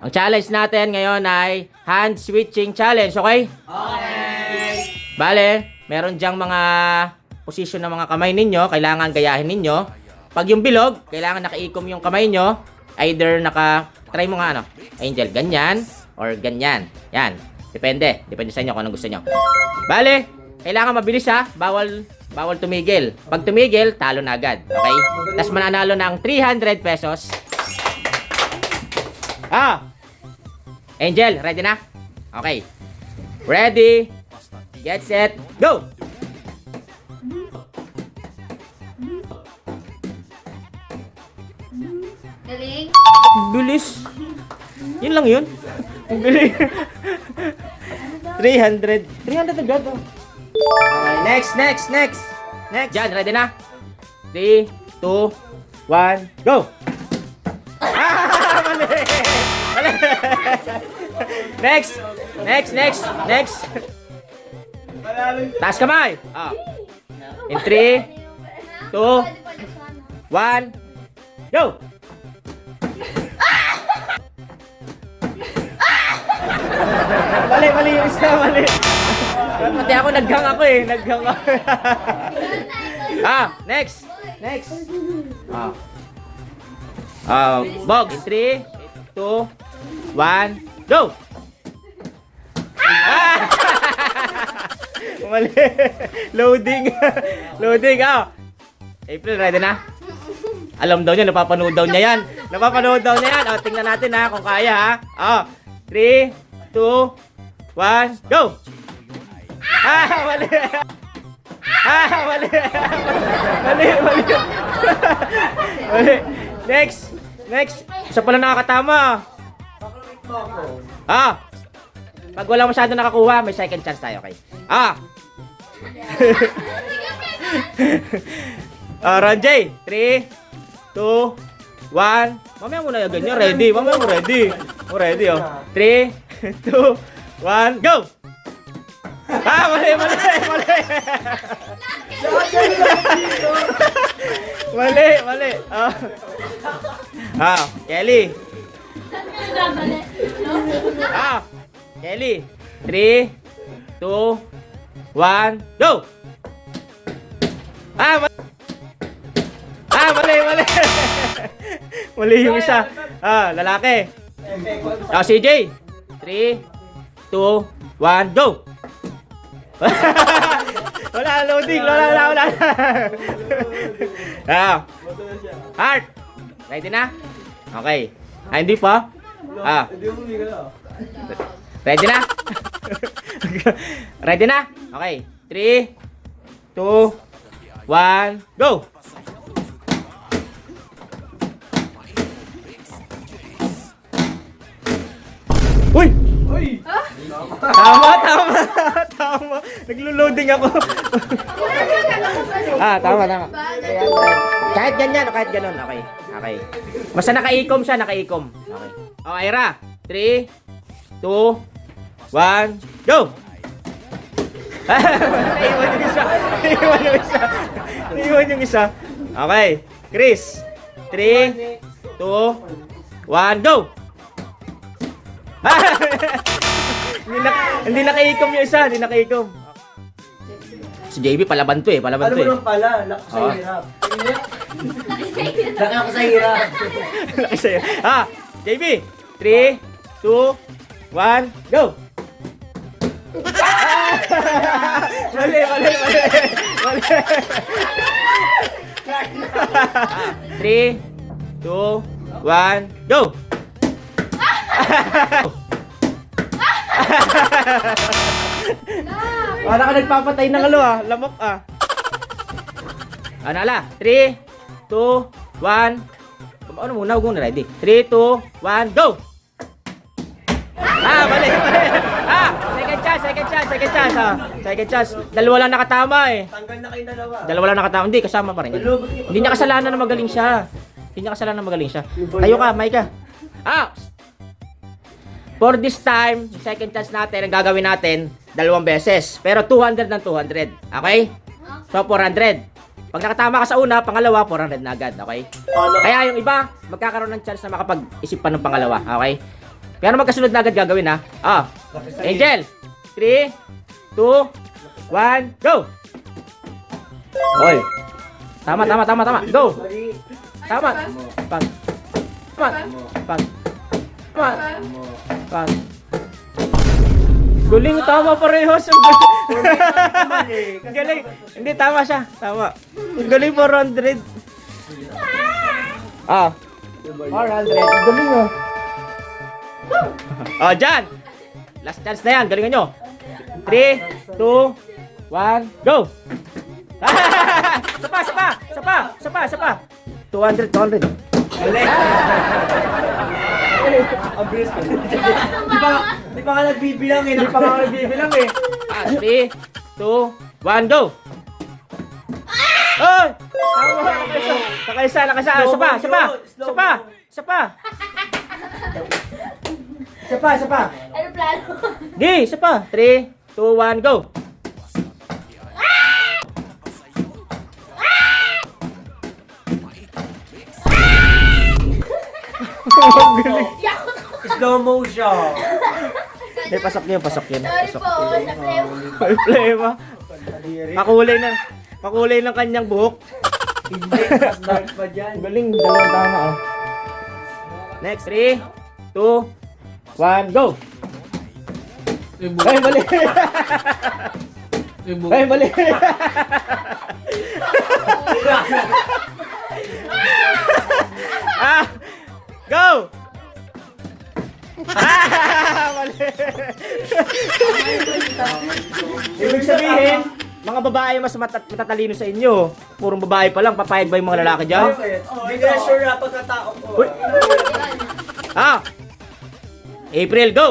Ang challenge natin ngayon ay hand switching challenge, okay? Okay! Bale, meron diyang mga position ng mga kamay ninyo, kailangan gayahin ninyo. Pag yung bilog, kailangan nakaikom yung kamay nyo. Either try mo nga Angel, ganyan or ganyan. Yan, depende sa inyo kung anong gusto nyo. Bale, kailangan mabilis bawal tumigil. Pag tumigil, talo na agad, okay? Tapos mananalo ng 300 pesos. Angel, ready na? Okay. Ready, get set, go! Galing. Bilis. Yun lang yun. Ang galing. 300. 300 agad. Okay, next. Jan, ready na? 3, 2, 1, go! Mali! Mali! Next. Taas kamay. In 3, 2, 1, go! Mali yung isa, mali. Pati ako, naghang ako. Next. Bog, in 3, 2, 1, go! Mali. Loading. April, ready na? Alam daw niya, napapanood daw niya yan. Tingnan natin kung kaya 3, 2, 1, go! Mali. Mali. Next. Isa pala nakakatama. Pag wala masyado nakakuha, may second chance tayo, okay? Ron J, 3, 2, 1. Mamaya mo na yung ganyan. Ready. Mamaya mo ready. 3, 2, 1, go! Mali. Mali. Kelly. Kelly. 3, 2, 1, go! Mali. Mali yung isa. Lalaki. CJ. 3, 2, 1, go! Wala loading. Wala. Heart. Ready na? Okay. Hindi pa? Ready na? Ready na? Okay. 3, 2, 1, go! Uy! Tama. Naglo-loading ako. Tama. Kahit ganyan o kahit ganun. Okay. Basta nakaikom siya. Okay. Ira. 3, 2, 1, go! Naiwan yung isa. Okay. Chris. 3, 2, 1, go! Hindi nakaikom yung isa. Si JB palaban to. Alam mo lang pala, laki sa hirap. Laki ako sa hirap. JB, 3, 2, 1, go! Mali. 3, 2, 1, go! Para ka nagpapatay ng lamok Nala, 3, 2, 1. Ano muna, huwag muna ready. 3, 2, 1, go! Mali. Second chance. Dalawa lang nakatama Tanggal na kayo dalawa. Dalawa lang nakatama. Hindi, kasama pa rin. Hindi niya kasalanan na magaling siya. Tayo ka, Micah. For this time, second chance natin, ang gagawin natin, 2 beses. Pero 200 ng 200. Okay? So, 400. Pag nakatama ka sa una, pangalawa, 400 na agad. Okay? Kaya yung iba, magkakaroon ng chance na makapag-isip pa ng pangalawa. Okay? Pero magkasunod na agad gagawin ha. Ah, Angel. 3, 2, 1, go! Oy. Tama. Go! Mali. Tama. Pag. Tama. Pag. Tama. Pag. Galing, tama parehas. Ang galing. Ang galing. Hindi, tama siya. Tama. Ang galing, 400. Ah. 400. Ang galing oh. Oh, dyan. Last chance na yan. Galingan nyo. 3, 2, 1, go! Sapa. 200. Mali. Ang bilis ko. Di pa nga nagbibilang eh. 3, 2, 1, go! Oy! Tama, nakaisa. Sapa. Ano plano? Di, sapa. 3, 2, 1, go! Slow motion. Hindi, pasok yun. Sorry po, sa plemo. May problema. Makulay ng kanyang buhok. Hindi, mas dark pa dyan. Ang galing, dalawang tama oh. Next, 3, 2, 1, go! Ay, mali! Ay, mali! Ah! Go! Mali! Ibig sabihin, mga babae mas matatalino sa inyo. Purong babae pa lang, papayag ba yung mga lalaki dyan? Hindi ka na sure na pagkatao ko. Uy! Ah! April, go!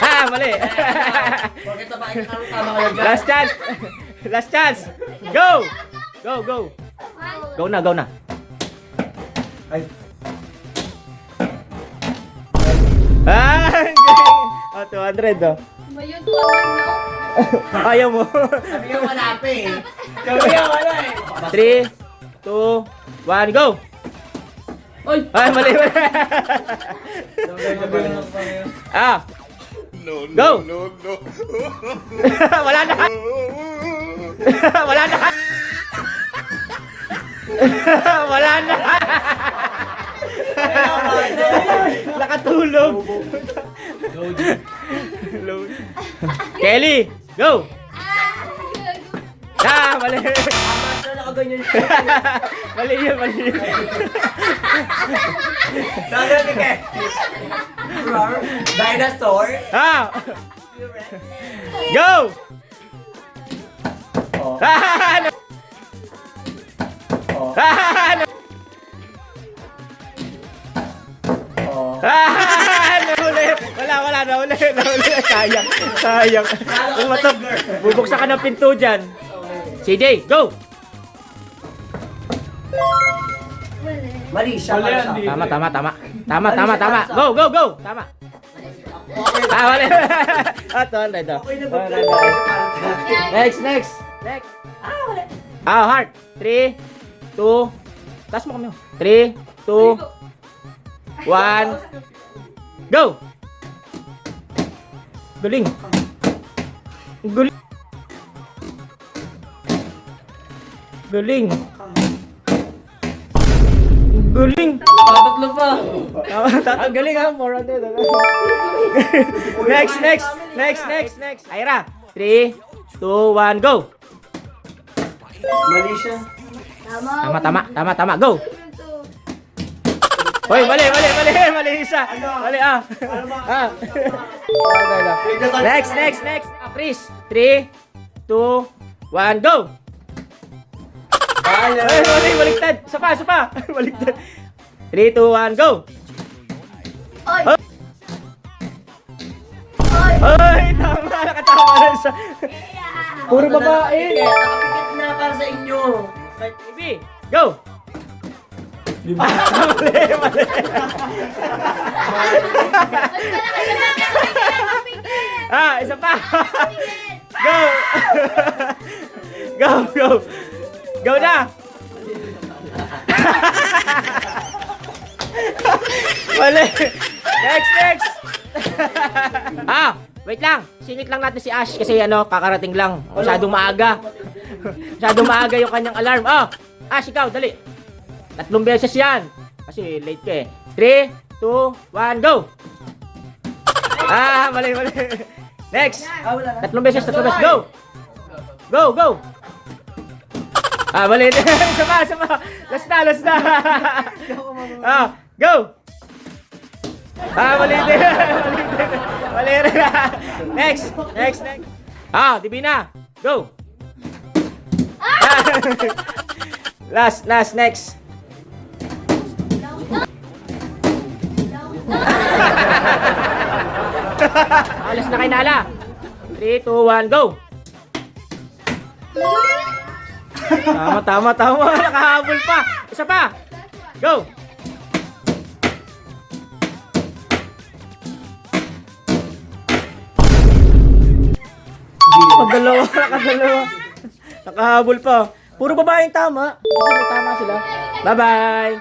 Ah, mali! Bakit babae ka tama kayo dyan? Last chance! Go! Go! Go na. Ay, Ah! ang galing. Oh, 200 oh. Mayun po no? Ayaw mo. sabi yung wala pa eh. Sabi yung wala eh. 3, 2, 1, go! Oy! Ay, mali. Ah! Go! Wala na. Wala na. Nakatulog. Load. Kelly, go! Ah, mali. Mas na nakaganyan siya. Mali yun. Sabi ni Ke. Dinosaur. Ah! Go! Oh. Ah! No. Oh. Ah! No. Oh. Ah! Nahuli! Wala, nahuli. Sayang. Umatap. Bubuksan ka ng pinto dyan. CJ, go! Mali siya. Mali siya. Tama. Go! Tama. Ah, wala. Ah, 200 daw. Okay na ba? Para Next. Ah, heart. 3, 2, taas mo kami. 3, 2, 1, go! Galing. Tatlo pa. Galing ha, 400. Next. Ira. 3, 2, 1, go! Mali siya. Tama, go! Hoy, mali isa. Mali ah. Ah. Next. Chris. 3, 2, 1, go! Ay, baliktad. Isa pa. Baliktad. 3, 2, 1, go! Oy! Oh. Oy! Ay, tama. Nakatawa na siya. Puro babae. Nakapikit na para sa inyo. Baby, go! Mali. Ah, isa pa. Go. Go na. Mali. Next! Wait lang. Singit lang natin si Ash kasi kakarating lang. Masyadong maaga. Masyadong maaga yung kanyang alarm. Ash, ikaw, dali. 3 beses yan. Kasi late ka eh. 3, 2, 1, go! Mali. Next. Wala na. 3 beses, go! Go! Mali. Sama. Last na. Go! Mali din. Mali rin. Next. Divina. Go! Last, next. Alas na kay Nala. 3, 2, 1, go! Tama. Nakahabol pa. Isa pa. Go! Nakadalawa. Nakahabol pa. Puro babaeng tama. Kasi may tama sila. Bye-bye.